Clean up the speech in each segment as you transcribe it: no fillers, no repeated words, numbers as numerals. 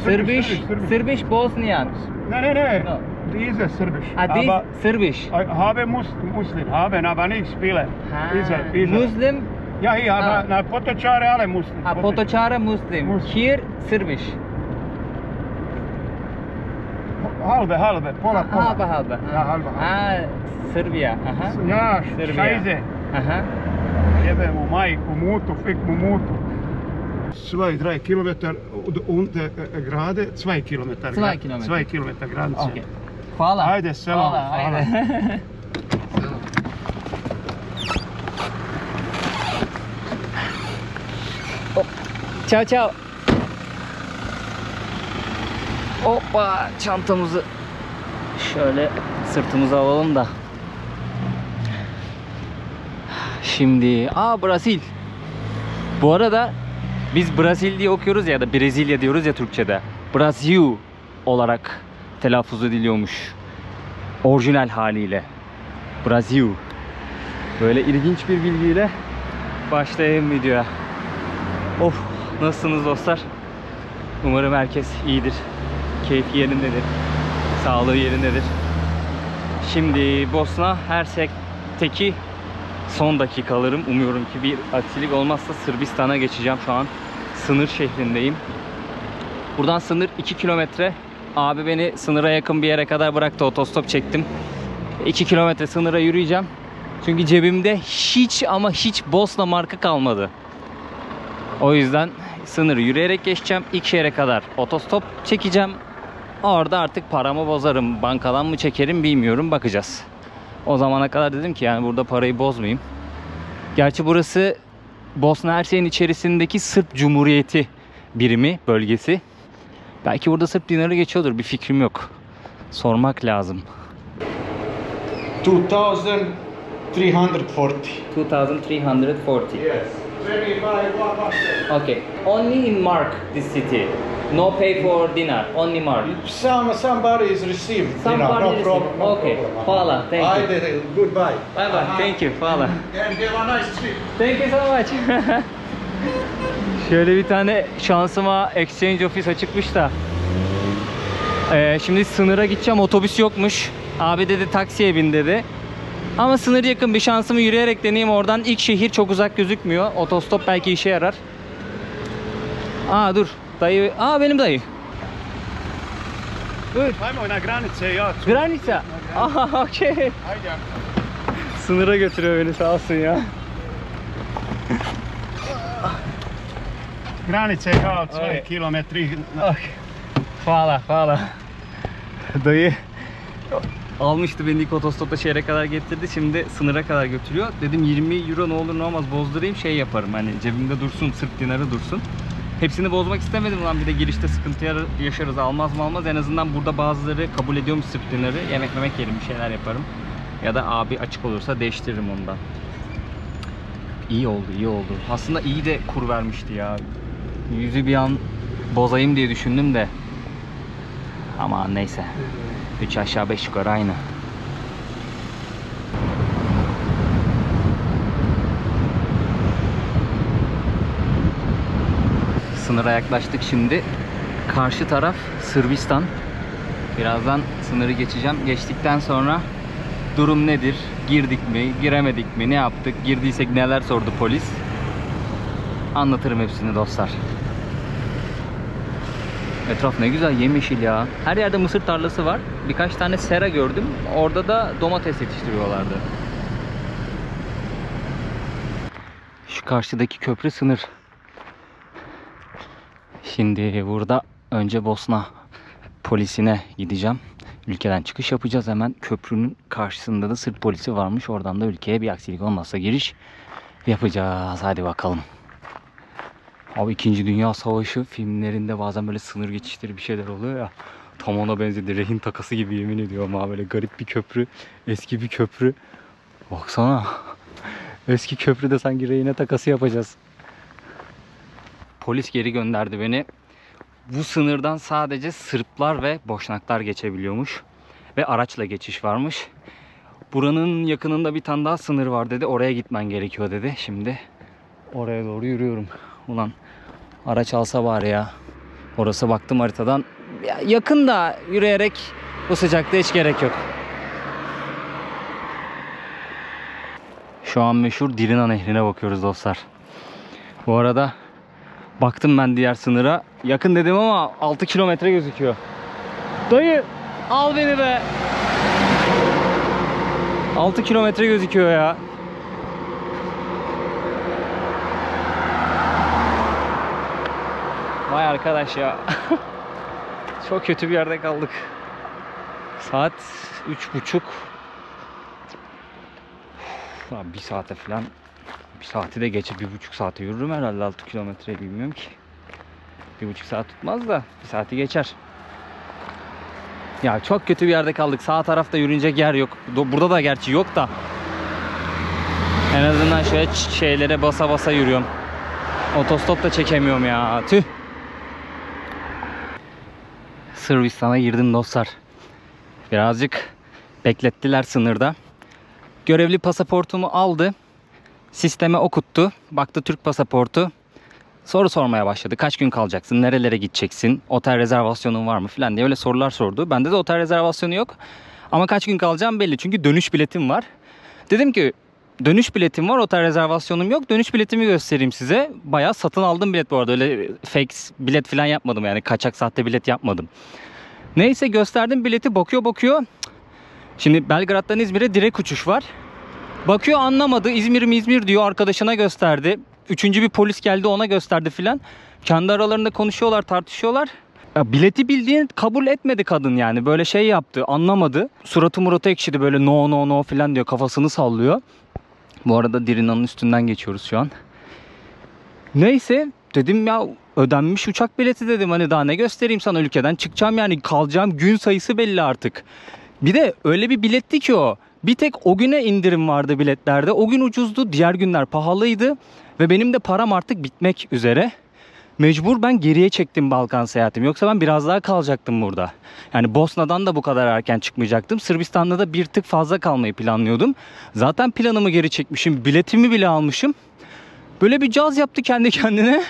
Serbisch, Serbisch Bosnian. Ne. No. Diese Serbisch. This Serbisch. Habe Muslim, haben aber nicht viele. Diese. Muslim. Ja, hier, aber na Potočare alle Muslim. Potočare Muslim. Here Serbisch. Halbe, pola. Halbe. Ja, halbe. Serbia. Ja, Serbia. Scheiße. Jebemo majku, mutu, fik mu mutu. 2-3 kilometar und gerade 2 kilometar. 2 kilometar. 2 kilometar Granze. Okay. Hvala. Ajde, selam. Hvala. Ciao. Hoppa, çantamızı şöyle sırtımıza alalım da. Şimdi, Brasil. Bu arada biz Brasil diye okuyoruz ya da Brezilya diyoruz ya Türkçe'de. Brasil olarak telaffuz ediliyormuş. Orijinal haliyle. Brasil. Böyle ilginç bir bilgiyle başlayayım videoya. Of, nasılsınız dostlar? Umarım herkes iyidir. Keyfi yerindedir. Sağlığı yerindedir. Şimdi Bosna Hersek'teki son dakikalarım. Umuyorum ki bir aksilik olmazsa Sırbistan'a geçeceğim. Şu an sınır şehrindeyim. Buradan sınır 2 kilometre. Abi beni sınıra yakın bir yere kadar bıraktı. Otostop çektim. 2 kilometre sınıra yürüyeceğim. Çünkü cebimde hiç ama hiç Bosna marka kalmadı. O yüzden sınırı yürüyerek geçeceğim. 2 yere kadar otostop çekeceğim. Orada artık paramı bozarım. Bankadan mı çekerim bilmiyorum. Bakacağız. O zamana kadar dedim ki yani burada parayı bozmayayım. Gerçi burası Bosna Hersek'in içerisindeki Sırp Cumhuriyeti birimi, bölgesi. Belki burada Sırp dinarı geçiyordur. Bir fikrim yok. Sormak lazım. 2340. 2340. Yes. Okay. Only in mark this city. No pay for dinar. Only mark. Somebody is received. Somebody no is problem. No okay. problem. Hvala. Thank you. Goodbye. Bye bye. Thank you. Hvala. And have a nice trip. Thank you so much. Şöyle bir tane şansıma exchange office açıkmış da. Şimdi sınıra gideceğim. Otobüs yokmuş. Abi dedi taksiye bin dedi. Ama sınır yakın, bir şansımı yürüyerek deneyeyim oradan. İlk şehir çok uzak gözükmüyor. Otostop belki işe yarar. Dur. Dayı. Benim dayı. Dur. Ajmo na granice, ja. Granica. Okey. Ajde. Sınıra götürüyor beni, sağ olsun ya. Granice, ja, 2 kilometri. Hvala. Dayı almıştı beni ilk otostopta şehre kadar getirdi. Şimdi sınıra kadar götürüyor. Dedim 20 euro ne olur ne olmaz bozdurayım, şey yaparım. Hani cebimde dursun, Sırp dinarı dursun. Hepsini bozmak istemedim lan, bir de girişte sıkıntı yaşarız, almaz mı almaz. En azından burada bazıları kabul ediyormuş Sırp dinarı. Yemek yerim, bir şeyler yaparım. Ya da abi açık olursa değiştiririm ondan. İyi oldu. Aslında iyi de kur vermişti ya. Yüzü bir an bozayım diye düşündüm de. Ama neyse. 3 aşağı 5 yukarı aynı. Sınıra yaklaştık şimdi. Karşı taraf Sırbistan. Birazdan sınırı geçeceğim. Geçtikten sonra durum nedir? Girdik mi? Giremedik mi? Ne yaptık? Girdiysek neler sordu polis? Anlatırım hepsini dostlar. Etraf ne güzel yemyeşil ya. Her yerde mısır tarlası var. Birkaç tane sera gördüm. Orada da domates yetiştiriyorlardı. Şu karşıdaki köprü sınır. Şimdi burada önce Bosna polisine gideceğim. Ülkeden çıkış yapacağız. Hemen köprünün karşısında da Sırp polisi varmış. Oradan da ülkeye bir aksilik olmazsa giriş yapacağız. Hadi bakalım. Abi 2. Dünya Savaşı filmlerinde bazen böyle sınır geçişleri bir şeyler oluyor ya. Tam ona benzedi. Rehin takası gibi, yemin ediyorum ha. Böyle garip bir köprü. Eski bir köprü. Baksana. Eski köprüde sanki rehine takası yapacağız. Polis geri gönderdi beni. Bu sınırdan sadece Sırplar ve Boşnaklar geçebiliyormuş. Ve araçla geçiş varmış. Buranın yakınında bir tane daha sınır var dedi. Oraya gitmen gerekiyor dedi. Şimdi oraya doğru yürüyorum. Ulan araç alsa bari ya. Orası baktım haritadan. Ya, yakın da yürüyerek bu sıcakta hiç gerek yok. Şu an meşhur Dirina Nehri'ne bakıyoruz dostlar. Bu arada baktım ben diğer sınıra. Yakın dedim ama 6 kilometre gözüküyor. Dayı al beni be. 6 kilometre gözüküyor ya. Vay arkadaş ya. Çok kötü bir yerde kaldık. Saat 3:30. Bir saate falan. Bir saati de geçip 1,5 saate yürürüm herhalde 6 kilometreyi bilmiyorum ki. 1,5 saat tutmaz da 1 saati geçer. Ya çok kötü bir yerde kaldık. Sağ tarafta yürünecek yer yok. Burada da gerçi yok da. En azından şöyle şeylere basa basa yürüyorum. Otostop da çekemiyorum ya. Tüh. Sırbistan'a girdim dostlar. Birazcık beklettiler sınırda. Görevli pasaportumu aldı. Sisteme okuttu. Baktı Türk pasaportu. Soru sormaya başladı. Kaç gün kalacaksın? Nerelere gideceksin? Otel rezervasyonun var mı? Falan diye öyle sorular sordu. Bende de otel rezervasyonu yok. Ama kaç gün kalacağım belli. Çünkü dönüş biletim var. Dedim ki dönüş biletim var. Otel rezervasyonum yok. Dönüş biletimi göstereyim size. Bayağı satın aldım bilet bu arada. Öyle fake bilet falan yapmadım. Yani kaçak sahte bilet yapmadım. Neyse gösterdim bileti. Bakıyor. Şimdi Belgrad'dan İzmir'e direkt uçuş var. Bakıyor anlamadı. İzmir diyor. Arkadaşına gösterdi. Üçüncü bir polis geldi ona gösterdi filan. Kendi aralarında konuşuyorlar, tartışıyorlar. Ya bileti bildiğin kabul etmedi kadın yani. Böyle şey yaptı, anlamadı. Suratı ekşidi böyle no filan diyor. Kafasını sallıyor. Bu arada Dirina'nın üstünden geçiyoruz şu an. Neyse dedim ya ödenmiş uçak bileti dedim. Hani daha ne göstereyim sana, ülkeden çıkacağım yani, kalacağım gün sayısı belli artık. Bir de öyle bir biletti ki o. Bir tek o güne indirim vardı biletlerde. O gün ucuzdu, diğer günler pahalıydı. Ve benim de param artık bitmek üzere. Mecbur ben geriye çektim Balkan seyahatimi. Yoksa ben biraz daha kalacaktım burada. Yani Bosna'dan da bu kadar erken çıkmayacaktım. Sırbistan'da da bir tık fazla kalmayı planlıyordum. Zaten planımı geri çekmişim. Biletimi bile almışım. Böyle bir caz yaptı kendi kendine.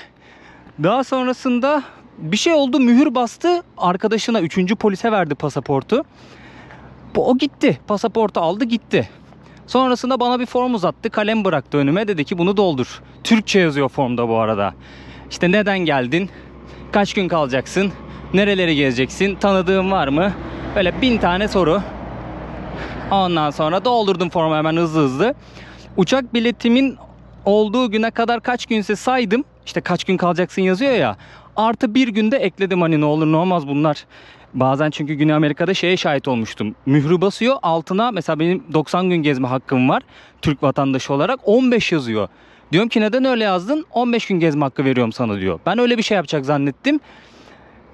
Daha sonrasında bir şey oldu, mühür bastı. Arkadaşına, 3. polise verdi pasaportu. O gitti. Pasaportu aldı gitti. Sonrasında bana bir form uzattı. Kalem bıraktı önüme. Dedi ki bunu doldur. Türkçe yazıyor formda bu arada. İşte neden geldin? Kaç gün kalacaksın? Nereleri gezeceksin? Tanıdığın var mı? Böyle 1000 tane soru. Ondan sonra doldurdum formu hemen hızlı. Uçak biletimin olduğu güne kadar kaç günse saydım. İşte kaç gün kalacaksın yazıyor ya. Artı bir günde ekledim, hani ne olur ne olmaz bunlar. Bazen çünkü Güney Amerika'da şeye şahit olmuştum. Mührü basıyor, altına mesela benim 90 gün gezme hakkım var. Türk vatandaşı olarak 15 yazıyor. Diyorum ki neden öyle yazdın? 15 gün gezme hakkı veriyorum sana diyor. Ben öyle bir şey yapacak zannettim.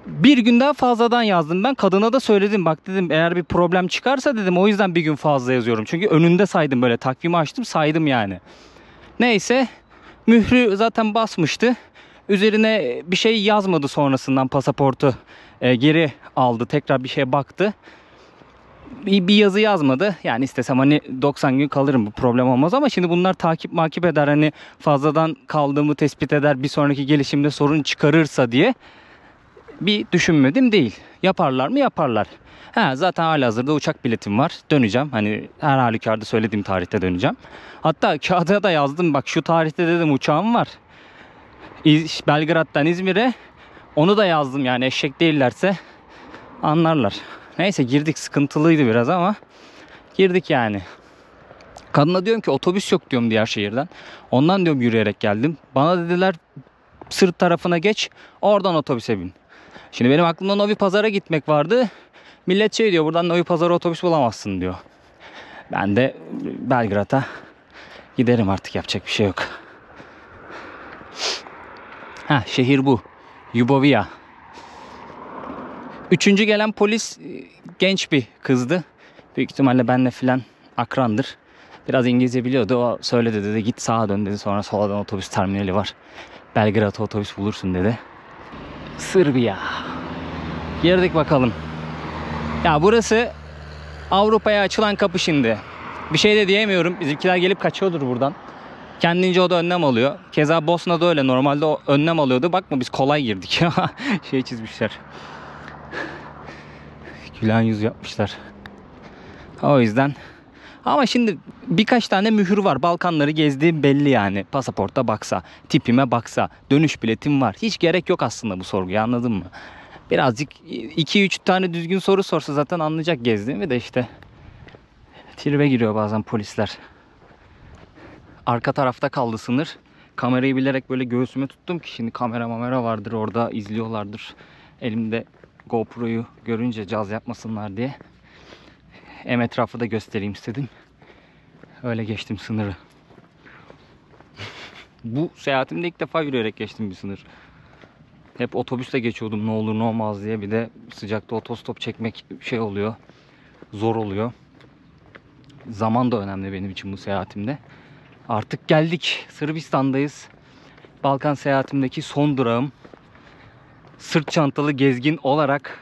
Bir gün daha fazladan yazdım ben. Kadına da söyledim. Bak dedim, eğer bir problem çıkarsa dedim, o yüzden bir gün fazla yazıyorum. Çünkü önünde saydım, böyle takvimi açtım saydım yani. Neyse, mührü zaten basmıştı. Üzerine bir şey yazmadı sonrasından, pasaportu geri aldı. Tekrar bir şeye baktı. Bir yazı yazmadı. Yani istesem hani 90 gün kalırım, bu problem olmaz ama şimdi bunlar takip eder. Hani fazladan kaldığımı tespit eder. Bir sonraki gelişimde sorun çıkarırsa diye bir düşünmedim değil. Yaparlar mı? Yaparlar. Zaten halihazırda uçak biletim var. Döneceğim. Hani her halükarda söylediğim tarihte döneceğim. Hatta kağıda da yazdım. Bak şu tarihte dedim uçağım var. Belgrad'dan İzmir'e. Onu da yazdım yani, eşek değillerse anlarlar. Neyse girdik, sıkıntılıydı biraz ama girdik yani. Kadına diyorum ki otobüs yok diyorum diğer şehirden. Ondan diyorum yürüyerek geldim. Bana dediler Sırt tarafına geç, oradan otobüse bin. Şimdi benim aklımda Novi Pazar'a gitmek vardı. Millet şey diyor, buradan Novi Pazar'a otobüs bulamazsın diyor. Ben de Belgrad'a giderim artık, yapacak bir şey yok. Şehir bu. Ljubovija. 3. gelen polis genç bir kızdı. Büyük ihtimalle benle filan akrandır. Biraz İngilizce biliyordu. O söyledi, dedi git sağa dön dedi. Sonra soldan otobüs terminali var. Belgrad'a otobüs bulursun dedi. Sırbiya. Girdik bakalım. Ya burası Avrupa'ya açılan kapı şimdi. Bir şey de diyemiyorum. Bizimkiler gelip kaçıyordur buradan. Kendince o da önlem alıyor. Keza Bosna'da öyle. Normalde o önlem alıyordu. Bakma biz kolay girdik. Şey çizmişler. Gülen yüz yapmışlar. O yüzden. Ama şimdi birkaç tane mühür var. Balkanları gezdiğim belli yani. Pasaporta baksa, tipime baksa, dönüş biletim var. Hiç gerek yok aslında bu sorguya, anladın mı? Birazcık 2-3 tane düzgün soru sorsa zaten anlayacak gezdiğimi de işte. Tribe giriyor bazen polisler. Arka tarafta kaldı sınır. Kamerayı bilerek böyle göğsüme tuttum ki şimdi kamera vardır orada, izliyorlardır. Elimde GoPro'yu görünce caz yapmasınlar diye. Hem etrafı da göstereyim istedim. Öyle geçtim sınırı. Bu seyahatimde ilk defa yürüyerek geçtim bir sınır. Hep otobüsle geçiyordum ne olur ne olmaz diye. Bir de sıcakta otostop çekmek şey oluyor. Zor oluyor. Zaman da önemli benim için bu seyahatimde. Artık geldik. Sırbistan'dayız. Balkan seyahatimdeki son durağım. Sırt çantalı gezgin olarak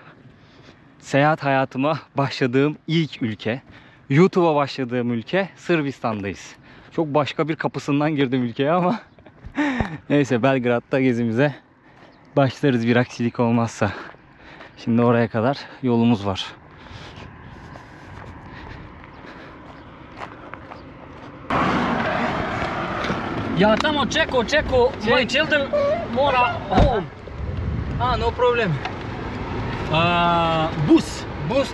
seyahat hayatıma başladığım ilk ülke. YouTube'a başladığım ülke Sırbistan'dayız. Çok başka bir kapısından girdim ülkeye ama neyse, Belgrad'da gezimize başlarız bir aksilik olmazsa. Şimdi oraya kadar yolumuz var. Ja tamo čekao, my children mora home. No problem. Bus. Bus,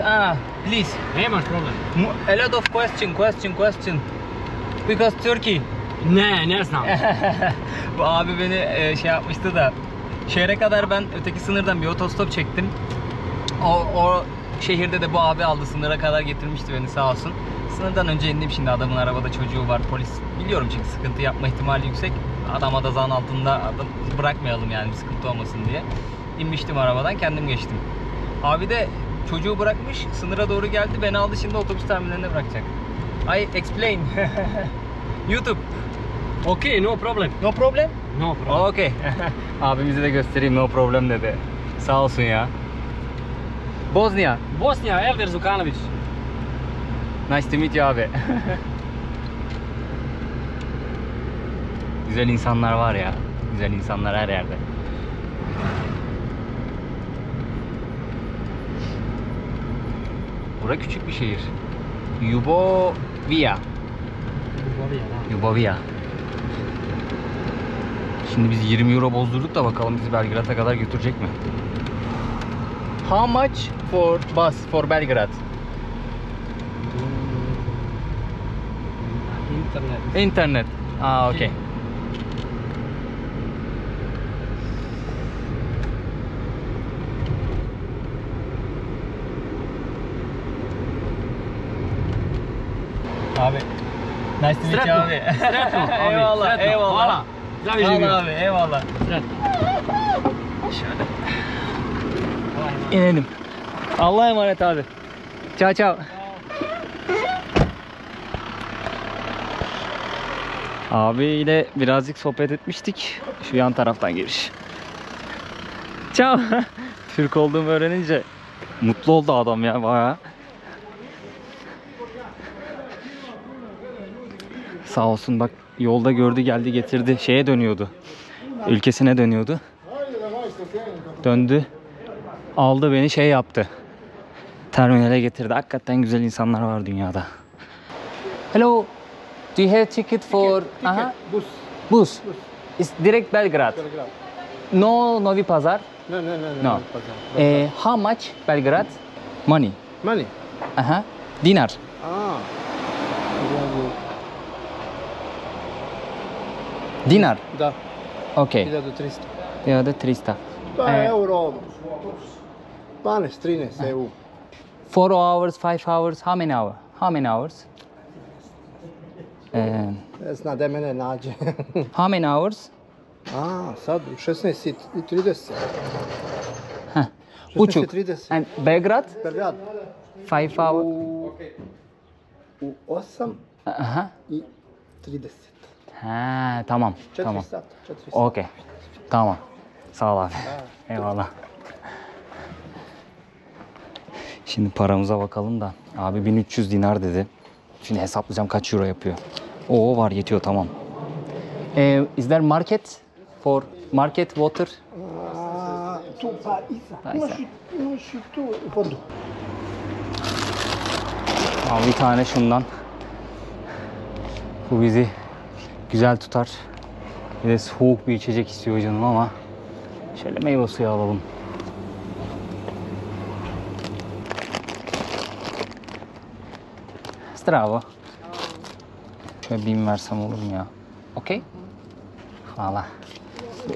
please. Nemaš problem. A lot of question. Because Turkey. Ne znam. Bu abi beni şey yapmıştı da şehre kadar ben öteki sınırdan bir otostop çektim. O şehirde de bu abi aldı, sınıra kadar getirmişti beni sağ olsun. Sınırdan önce indim, şimdi adamın arabada çocuğu var, polis biliyorum çünkü sıkıntı yapma ihtimali yüksek. Adama da zan altında, adam bırakmayalım yani bir sıkıntı olmasın diye. İnmiştim arabadan, kendim geçtim. Abi de çocuğu bırakmış, sınıra doğru geldi, beni aldı, şimdi otobüs terminaline bırakacak. I explain. YouTube. Okay, no problem. No problem? No problem. Okay. Abimize de göstereyim, no problem dedi. Sağ olsun ya. Bosnia. Bosnia, Elder Zukanović. Nice to meet you abi. Güzel insanlar var ya. Güzel insanlar her yerde. Bura küçük bir şehir. Ljubovija. Ljubovija. Şimdi biz 20 euro bozdurduk da bakalım bizi Belgrad'a kadar götürecek mi? How much for bus for Belgrad? Internet. İnternet. Okay. Abi. Nice to meet you abi. Sretno, abi. Eyvallah, Sretno. eyvallah. Hvala. Zdravi Sağ ol živio. abi, eyvallah. Sretno. İnelim. Allah'a emanet abi. Ciao ciao. Abiyle birazcık sohbet etmiştik. Şu yan taraftan giriş. Ciao. Türk olduğumu öğrenince mutlu oldu adam ya bayağı. Sağ olsun bak, yolda gördü, geldi getirdi. Şeye dönüyordu. Ülkesine dönüyordu. Döndü. Aldı beni, şey yaptı. Terminale getirdi. Hakikaten güzel insanlar var dünyada. Hello. Do you have ticket for Bus. bus? It's direct Belgrad. Belgrad. No Novi Pazar. No. How much Belgrad? Money. Money. Dinar. Dinar. Da, Okay. 1300. Ya da 300. Euro. 12, 13 EU. 4 hours, 5 hours. How many hours? How many hours? Ne zna da mene nađe. How many hours? Sad u 16:30. Buçuk. 16:30. And Belgrad? Belgrad. 5 hours. U 8 i 30. Tamam. 4 Tamam. sat. 4 sat. Okey. Tamam. Sağ ol abi. Eyvallah. Şimdi paramıza bakalım da. Abi 1300 dinar dedi. Şimdi hesaplayacağım kaç euro yapıyor. Oo var, yetiyor, tamam. Is there market for market water? Tu Paisa. Uma şu fondo. Al bir tane şundan. Bu bizi güzel tutar. Bir de soğuk bir içecek istiyor canım ama şöyle meyve suyu alalım. Stravo. Şöyle 1000 versem olur mu ya? Okey. Hvala.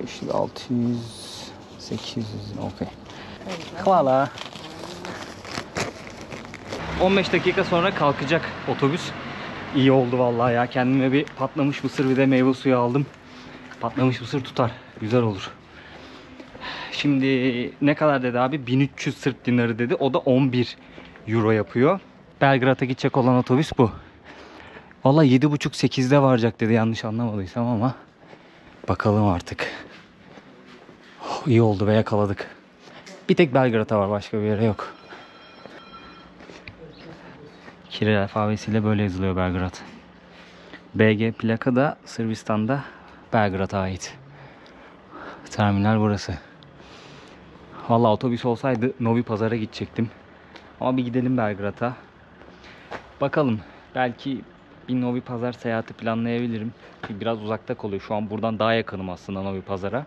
500, 600, 800, okey. Hvala. 15 dakika sonra kalkacak otobüs. İyi oldu vallahi ya. Kendime bir patlamış mısır bir de meyve suyu aldım. Patlamış mısır tutar. Güzel olur. Şimdi ne kadar dedi abi? 1300 Sırp dinarı dedi. O da 11 euro yapıyor. Belgrad'a gidecek olan otobüs bu. Vallahi 7.30-8'de varacak dedi yanlış anlamadıysam ama bakalım artık. Oh, iyi oldu ve yakaladık. Bir tek Belgrad'a var, başka bir yere yok. Kiril alfabesiyle böyle yazılıyor Belgrad. BG plaka da Sırbistan'da Belgrad'a ait. Terminal burası. Vallahi otobüs olsaydı Novi Pazar'a gidecektim. Ama bir gidelim Belgrad'a. Bakalım. Belki bir Novi Pazar seyahati planlayabilirim. Çünkü biraz uzakta kalıyor. Şu an buradan daha yakınım aslında Novi Pazar'a.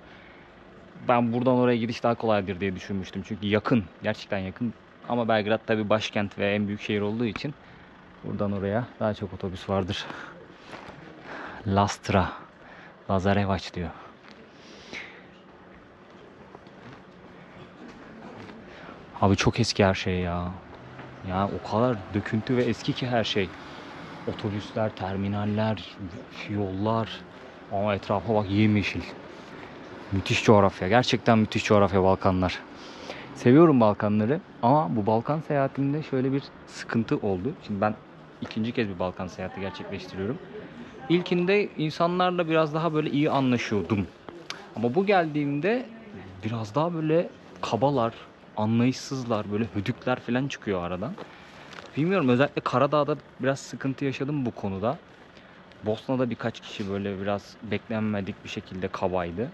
Ben buradan oraya gidiş daha kolaydır diye düşünmüştüm. Çünkü yakın. Gerçekten yakın. Ama Belgrad tabii başkent ve en büyük şehir olduğu için buradan oraya daha çok otobüs vardır. Lastra. Lazarevac diyor. Abi çok eski her şey ya. Ya o kadar döküntü ve eski ki her şey. Otobüsler, terminaller, yollar. Ama etrafa bak, yemyeşil. Müthiş coğrafya. Gerçekten müthiş coğrafya Balkanlar. Seviyorum Balkanları ama bu Balkan seyahatimde şöyle bir sıkıntı oldu. Şimdi ben ikinci kez bir Balkan seyahati gerçekleştiriyorum. İlkinde insanlarla biraz daha böyle iyi anlaşıyordum. Ama bu geldiğimde biraz daha böyle kabalar, anlayışsızlar, böyle hödükler falan çıkıyor aradan. Bilmiyorum, özellikle Karadağ'da biraz sıkıntı yaşadım bu konuda. Bosna'da birkaç kişi böyle biraz beklenmedik bir şekilde kabaydı.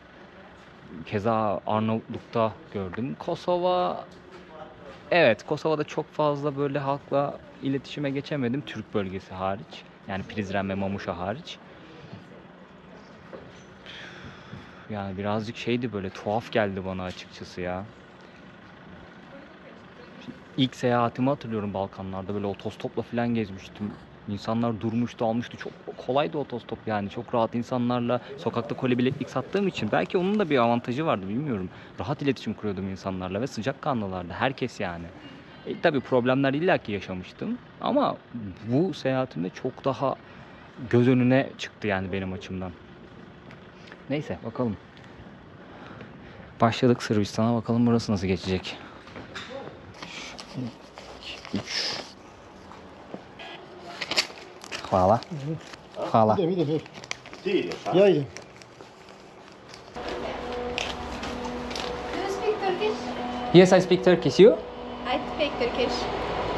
Keza Arnavutluk'ta gördüm. Kosova, evet Kosova'da çok fazla böyle halkla iletişime geçemedim. Türk bölgesi hariç. Yani Prizren ve Mamuşa hariç. Yani birazcık şeydi, böyle tuhaf geldi bana açıkçası ya. İlk seyahatimi hatırlıyorum Balkanlarda, böyle otostopla falan gezmiştim. İnsanlar durmuştu, almıştı. Çok kolaydı otostop yani. Çok rahat insanlarla sokakta koli bileklik sattığım için. Belki onun da bir avantajı vardı, bilmiyorum. Rahat iletişim kuruyordum insanlarla ve sıcakkanlılardı. Herkes yani. Tabii problemler illaki yaşamıştım. Ama bu seyahatimde çok daha göz önüne çıktı yani benim açımdan. Neyse bakalım. Başladık Sırbistan'a, bakalım burası nasıl geçecek. 3. Hvala. Hvala. Idem. Ti ideš, a? Ja idem. Do you speak Turkish? Yes, I speak Turkish. You? I speak Turkish.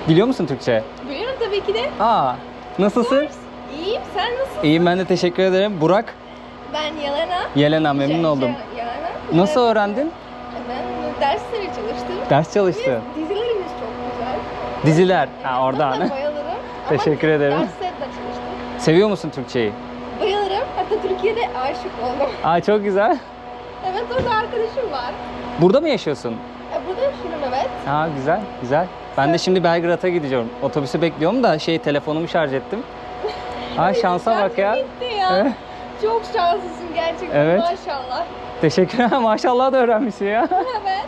Biliyor musun Türkçe? Biliyorum tabii ki de. Aa, nasılsın? İyiyim, sen nasılsın? İyiyim, ben de teşekkür ederim. Burak, Ben Yelena. Yelena, memnun oldum. Yelena. Nasıl öğrendin? Ben dersleri çalıştım. Ders çalıştın. Dizilerimiz çok güzel. Diziler. Ha, oradan. Ben de bayılırım. Teşekkür ederim. Dersleri de çalıştım. Seviyor musun Türkçeyi? Bayılırım. Hatta Türkiye'de aşık oldum. Aa, çok güzel. Evet, orada arkadaşım var. Burada mı yaşıyorsun? Burada yaşıyorum, evet. Ha, güzel, güzel. Ben de şimdi Belgrad'a gidiyorum. Otobüsü bekliyorum da telefonumu şarj ettim. Ha, şansa bak ya. Bitti ya. Evet. Çok şanslısın gerçekten. Evet. Maşallah. Teşekkür ederim. Maşallah da öğrenmişsin ya. Evet.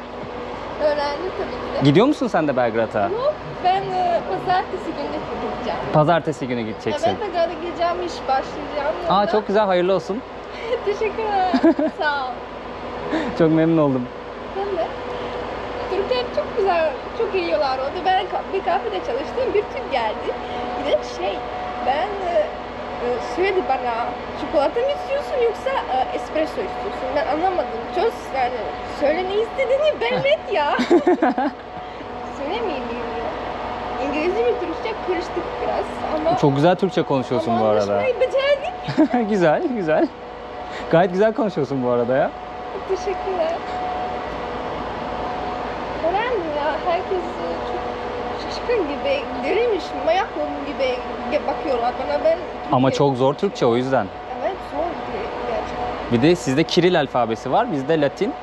Öğrendim tabii ki de. Gidiyor musun sen de Belgrad'a? Yok, ben pazartesi günü gideceğim. Pazartesi günü gideceksin. Evet, Belgrad'a gideceğim, iş başlayacağım. Aa, yanında. çok güzel, hayırlı olsun. Teşekkür ederim. Sağ ol. Çok memnun oldum. Ben de. Türkler çok güzel, çok iyi yiyorlar orada. Ben bir kafede çalıştım, bir Türk geldi. Bir de ben söyledi bana, çikolata mı istiyorsun yoksa espresso istiyorsun? Ben anlamadım. Çöz yani, söyle ne istediğini belli et ya. Söylemeyeyim bilmiyorum. İngilizce mi Türkçe karıştık biraz ama... Çok güzel Türkçe konuşuyorsun ama bu arada. anlaşmayı becerdik. Güzel, güzel. Gayet güzel konuşuyorsun bu arada ya. Teşekkürler. Öğrendim ya. Herkes çok şaşkın gibi, deliymiş, mayaklı gibi bakıyorlar bana. Ben Ama çok zor Türkçe o yüzden. Evet, zor gerçekten. Bir de sizde Kiril alfabesi var, bizde Latin.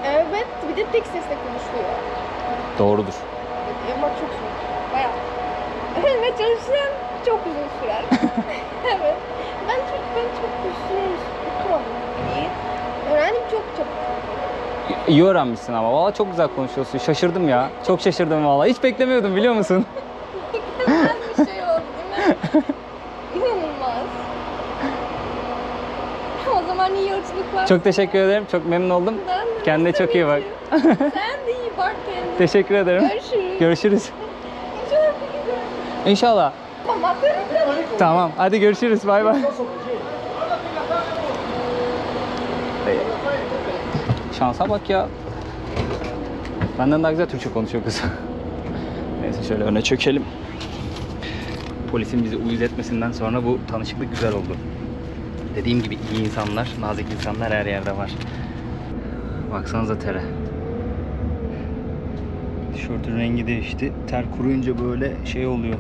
Evet, bir de tek sesle konuşuluyor. Doğrudur. Evet, ama çok zor. Bayağı. Ve çalışsam çok uzun sürer. Evet. Ben çok uzun tutamadım. Öğrendim çok çabuk. İyi öğrenmişsin ama. Valla çok güzel konuşuyorsun. Şaşırdım ya. Çok şaşırdım valla. Hiç beklemiyordum biliyor musun? Mükemmel bir şey oldu değil mi? İnanılmaz. O zaman iyi yolculuklar. Çok teşekkür ederim. Çok memnun oldum. Ben de Kendine çok iyi bak. Sen de iyi bak kendine. Teşekkür ederim. Görüşürüz. Görüşürüz. İnşallah bir gün görüşürüz. İnşallah. Ama Tamam. Hadi görüşürüz. Bay bay. Şansa bak ya. Benden daha güzel Türkçe konuşuyor kız. Neyse şöyle öne çökelim. Polisin bizi uyuz etmesinden sonra bu tanışıklık güzel oldu. Dediğim gibi iyi insanlar, nazik insanlar her yerde var. Baksanıza tere. Tişörtün rengi değişti. Ter kuruyunca böyle şey oluyor.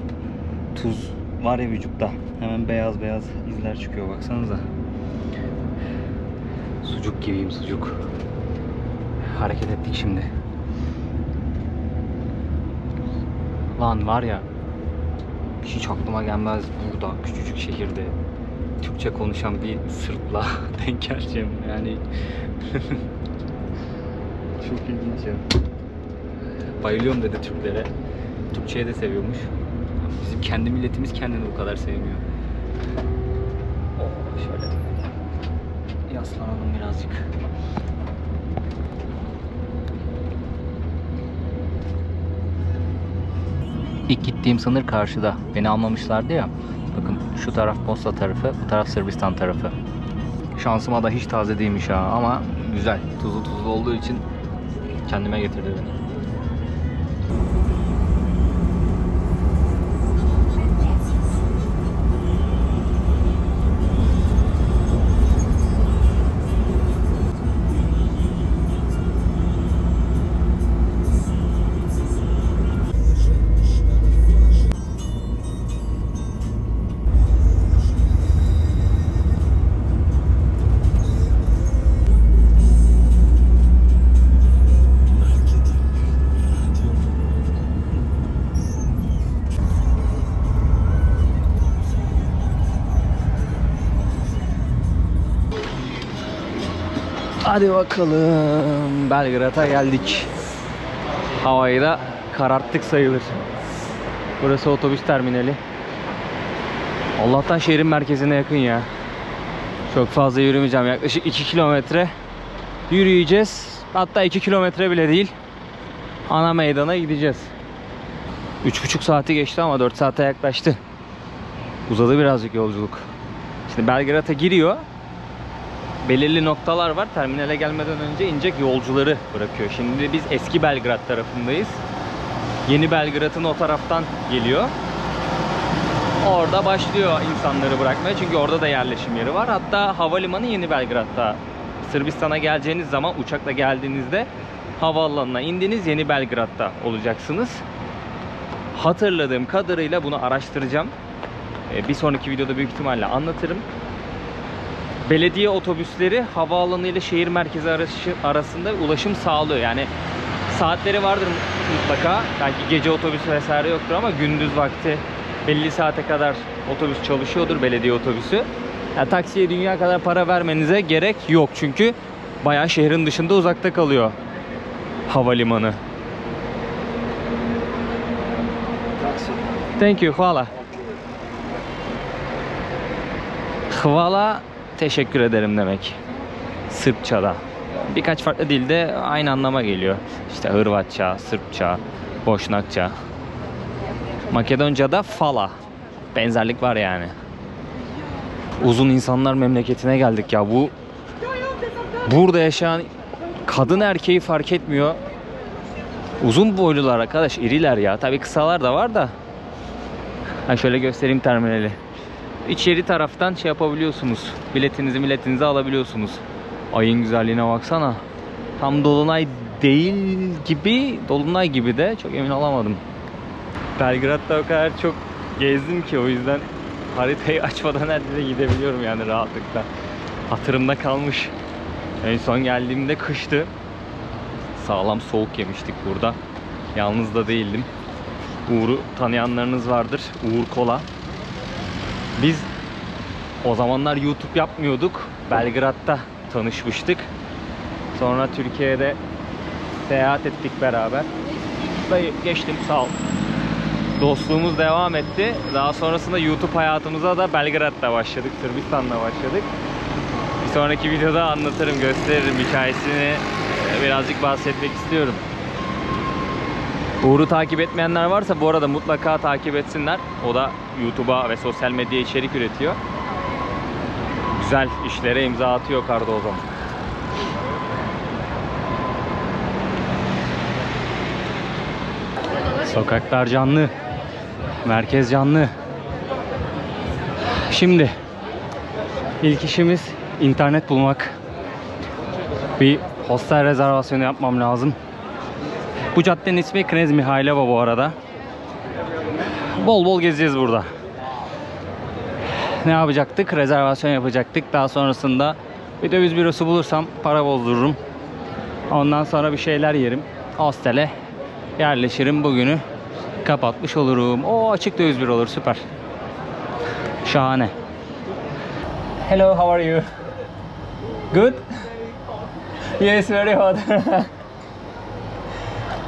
Tuz var ya vücutta. Hemen beyaz beyaz izler çıkıyor baksanıza. Sucuk gibiyim, sucuk. Hareket ettik şimdi. Lan var ya, hiç aklıma gelmez burada küçücük şehirde Türkçe konuşan bir Sırp'la denk geleceğim yani. Çok ilginç ya. Bayılıyorum dedi Türklere. Türkçeyi de seviyormuş. Bizim kendi milletimiz kendini bu kadar sevmiyor. Oh, şöyle yaslanalım birazcık. İlk gittiğim sınır karşıda. Beni almamışlardı ya. Bakın şu taraf Bosna tarafı, bu taraf Sırbistan tarafı. Şansıma da hiç taze değilmiş ha ama güzel. Tuzlu olduğu için kendime getirdi beni. Hadi bakalım. Belgrad'a geldik. Havayı da kararttık sayılır. Burası otobüs terminali. Allah'tan şehrin merkezine yakın ya. Çok fazla yürümeyeceğim. Yaklaşık 2 kilometre yürüyeceğiz. Hatta 2 kilometre bile değil. Ana meydana gideceğiz. 3,5 saati geçti ama 4 saate yaklaştı. Uzadı birazcık yolculuk. Şimdi Belgrad'a giriyor. Belirli noktalar var. Terminale gelmeden önce inecek yolcuları bırakıyor. Şimdi biz eski Belgrad tarafındayız. Yeni Belgrad'ın o taraftan geliyor. Orada başlıyor insanları bırakmaya. Çünkü orada da yerleşim yeri var. Hatta havalimanı Yeni Belgrad'da. Sırbistan'a geleceğiniz zaman uçakla geldiğinizde havaalanına indiniz, Yeni Belgrad'da olacaksınız. Hatırladığım kadarıyla bunu araştıracağım. Bir sonraki videoda büyük ihtimalle anlatırım. Belediye otobüsleri havaalanı ile şehir merkezi arasında ulaşım sağlıyor. Yani saatleri vardır mutlaka. Belki gece otobüsü vesaire yoktur ama gündüz vakti belli saate kadar otobüs çalışıyordur, belediye otobüsü. Yani taksiye dünya kadar para vermenize gerek yok. Çünkü bayağı şehrin dışında, uzakta kalıyor havalimanı. Thank you, hvala. Hvala, teşekkür ederim demek. Sırpçada. Birkaç farklı dilde aynı anlama geliyor. İşte Hırvatça, Sırpça, Boşnakça. Makedonca'da fala. Benzerlik var yani. Uzun insanlar memleketine geldik ya. Burada yaşayan kadın erkeği fark etmiyor. Uzun boylular arkadaş, iriler ya. Tabii kısalar da var da. Ha, şöyle göstereyim terminali. içeri taraftan şey yapabiliyorsunuz. Biletinizi alabiliyorsunuz. Ayın güzelliğine baksana. Tam dolunay değil gibi, dolunay gibi de çok emin olamadım. Belgrad'da o kadar çok gezdim ki o yüzden haritayı açmadan her yere gidebiliyorum yani rahatlıkla. Hatırımda kalmış. En son geldiğimde kıştı. Sağlam soğuk yemiştik burada. Yalnız da değildim. Uğur'u tanıyanlarınız vardır. Uğur Kola. Biz o zamanlar YouTube yapmıyorduk. Belgrad'da tanışmıştık. Sonra Türkiye'de seyahat ettik beraber. Dayı geçtim, sağ ol. Dostluğumuz devam etti. Daha sonrasında YouTube hayatımıza da Belgrad'da başladık. Sırbistan'da başladık. Bir sonraki videoda anlatırım, gösteririm hikayesini. Birazcık bahsetmek istiyorum. Uğur'u takip etmeyenler varsa bu arada mutlaka takip etsinler. O da YouTube'a ve sosyal medyaya içerik üretiyor. Güzel işlere imza atıyor Cardozo. Sokaklar canlı. Merkez canlı. Şimdi ilk işimiz internet bulmak. Bir hostel rezervasyonu yapmam lazım. Bu caddenin ismi Knez Mihailova bu arada. Bol bol gezeceğiz burada. Ne yapacaktık? Rezervasyon yapacaktık. Daha sonrasında bir döviz bürosu bulursam para bozdururum. Ondan sonra bir şeyler yerim. Hostele yerleşirim. Bugünü kapatmış olurum. O açık döviz büro olur. Süper. Şahane. Hello, how are you? Good? Yes, very hot.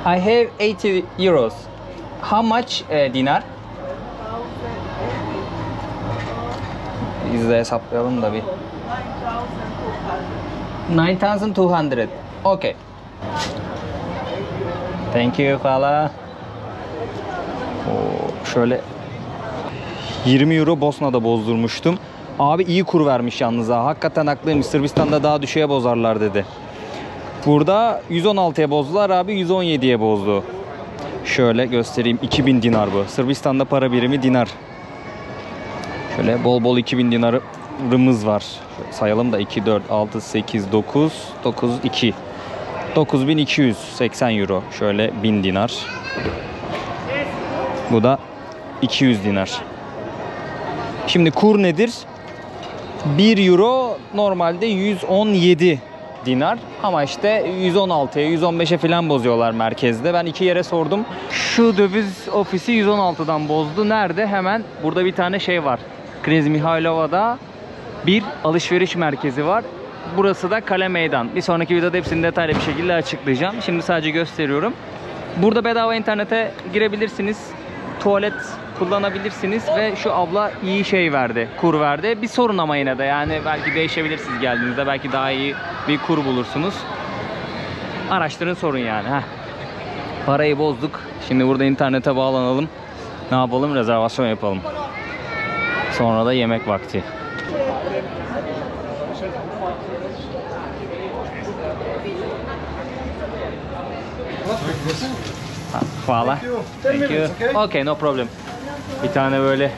I have 80 euros. How much dinar? Biz de hesaplayalım da bir. 9200. Okay. Thank you Fala. Şöyle 20 euro Bosna'da bozdurmuştum. Abi iyi kur vermiş yalnız ha. Hakikaten haklıymış. Sırbistan'da daha düşüğe bozarlar dedi. Burada 116'ya bozdular abi, 117'ye bozdu. Şöyle göstereyim. 2000 dinar bu. Sırbistan'da para birimi dinar. Şöyle bol bol 2000 dinarımız var. Şöyle sayalım da 2, 4, 6, 8, 9, 9, 2. 9280 euro. Şöyle 1000 dinar. Bu da 200 dinar. Şimdi kur nedir? 1 euro normalde 117 dinar. Ama işte 116'ya 115'e falan bozuyorlar merkezde. Ben 2 yere sordum. Şu döviz ofisi 116'dan bozdu. Nerede? Hemen burada bir tane şey var. Knez Mihailova'da bir alışveriş merkezi var. Burası da Kale Meydan. Bir sonraki videoda hepsini detaylı bir şekilde açıklayacağım. Şimdi sadece gösteriyorum. Burada bedava internete girebilirsiniz. Tuvalet kullanabilirsiniz ve şu abla iyi şey verdi, kur verdi. Bir sorun ama yine de yani belki değişebilirsiniz geldiğinizde. Belki daha iyi bir kur bulursunuz. Araştırın, sorun yani. Heh. Parayı bozduk. Şimdi burada internete bağlanalım. Ne yapalım? Rezervasyon yapalım. Sonra da yemek vakti. Hvala. Thank you. Okay, no problem. Bir tane böyle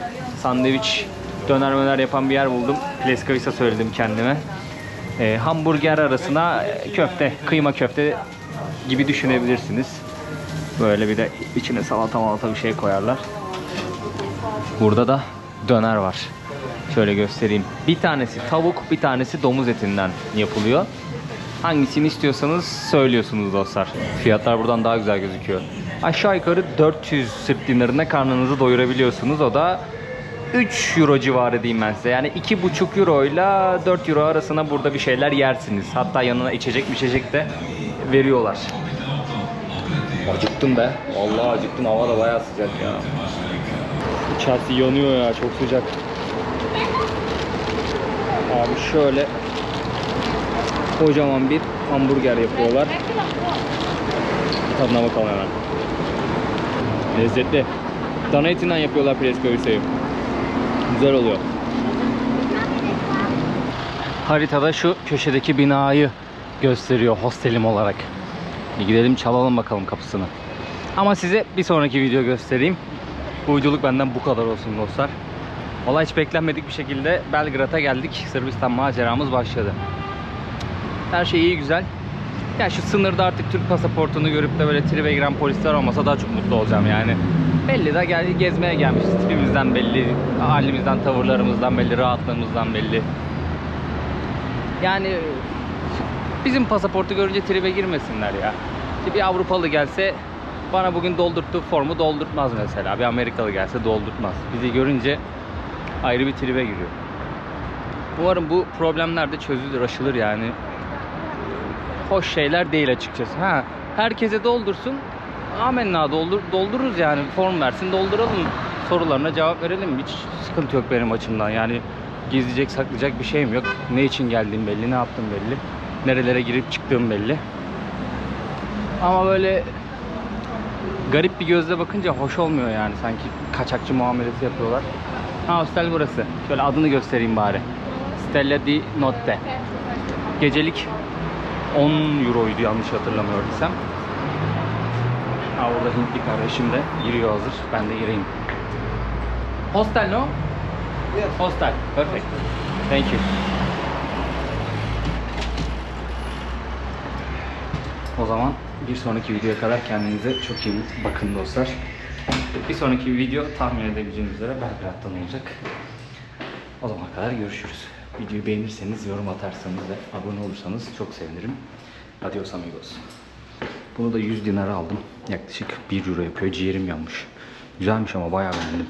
sandviç, döner yapan bir yer buldum. Pleskavisa söyledim kendime. Hamburger arasına köfte, kıyma köfte gibi düşünebilirsiniz. Böyle bir de içine salata bir şey koyarlar. Burada da döner var. Şöyle göstereyim. Bir tanesi tavuk, bir tanesi domuz etinden yapılıyor. Hangisini istiyorsanız söylüyorsunuz dostlar. Fiyatlar buradan daha güzel gözüküyor. Aşağı yukarı 400 Sırp dinarına karnınızı doyurabiliyorsunuz. O da 3 euro civarı diyeyim ben size. Yani 2,5 euro ile 4 euro arasında burada bir şeyler yersiniz. Hatta yanına içecek de veriyorlar. Acıktım be. Vallahi acıktım. Hava da bayağı sıcak ya. İçerisi yanıyor ya. Çok sıcak. Abi şöyle kocaman bir hamburger yapıyorlar. Tadına bakalım hemen. Lezzetli. Dana etinden yapıyorlar Pleskavica'yı. Güzel oluyor. Haritada şu köşedeki binayı gösteriyor hostelim olarak. Bir gidelim çalalım bakalım kapısını. Ama size bir sonraki video göstereyim. Bu videoluk benden bu kadar olsun dostlar. Vallahi hiç beklenmedik bir şekilde Belgrad'a geldik. Sırbistan maceramız başladı. Her şey iyi, güzel. Ya şu sınırda artık Türk pasaportunu görüp de böyle tribe giren polisler olmasa daha çok mutlu olacağım yani. Belli de gezmeye gelmişiz. Tipimizden belli, halimizden, tavırlarımızdan belli, rahatlığımızdan belli. Yani bizim pasaportu görünce tribe girmesinler ya. İşte bir Avrupalı gelse bana bugün doldurttuğu formu doldurtmaz mesela. Bir Amerikalı gelse doldurtmaz. Bizi görünce ayrı bir tribe giriyor. Umarım bu problemler de çözülür, aşılır yani. Hoş şeyler değil açıkçası. Herkese doldursun. Amenna doldururuz yani. Form versin, dolduralım. Sorularına cevap verelim. Hiç sıkıntı yok benim açımdan. Yani gizleyecek, saklayacak bir şeyim yok. Ne için geldiğim belli, ne yaptığım belli. Nerelere girip çıktığım belli. Ama böyle garip bir gözle bakınca hoş olmuyor yani. Sanki kaçakçı muamelesi yapıyorlar. Hostel burası. Şöyle adını göstereyim bari. Stella di Notte. Gecelik 10 euroydu yanlış hatırlamıyorsam. Orada Hintli kardeşim de giriyor hazır. Ben de gireyim. Hostel no? Yes. Hostel. Perfect. Thank you. O zaman bir sonraki videoya kadar kendinize çok iyi bakın dostlar. Bir sonraki video tahmin edebileceğiniz üzere Belgrad'dan olacak. O zamana kadar görüşürüz. Videoyu beğenirseniz, yorum atarsanız ve abone olursanız çok sevinirim. Adios amigos. Bunu da 100 dinara aldım. Yaklaşık 1 euro yapıyor. Ciğerim yanmış. Güzelmiş ama bayağı beğendim.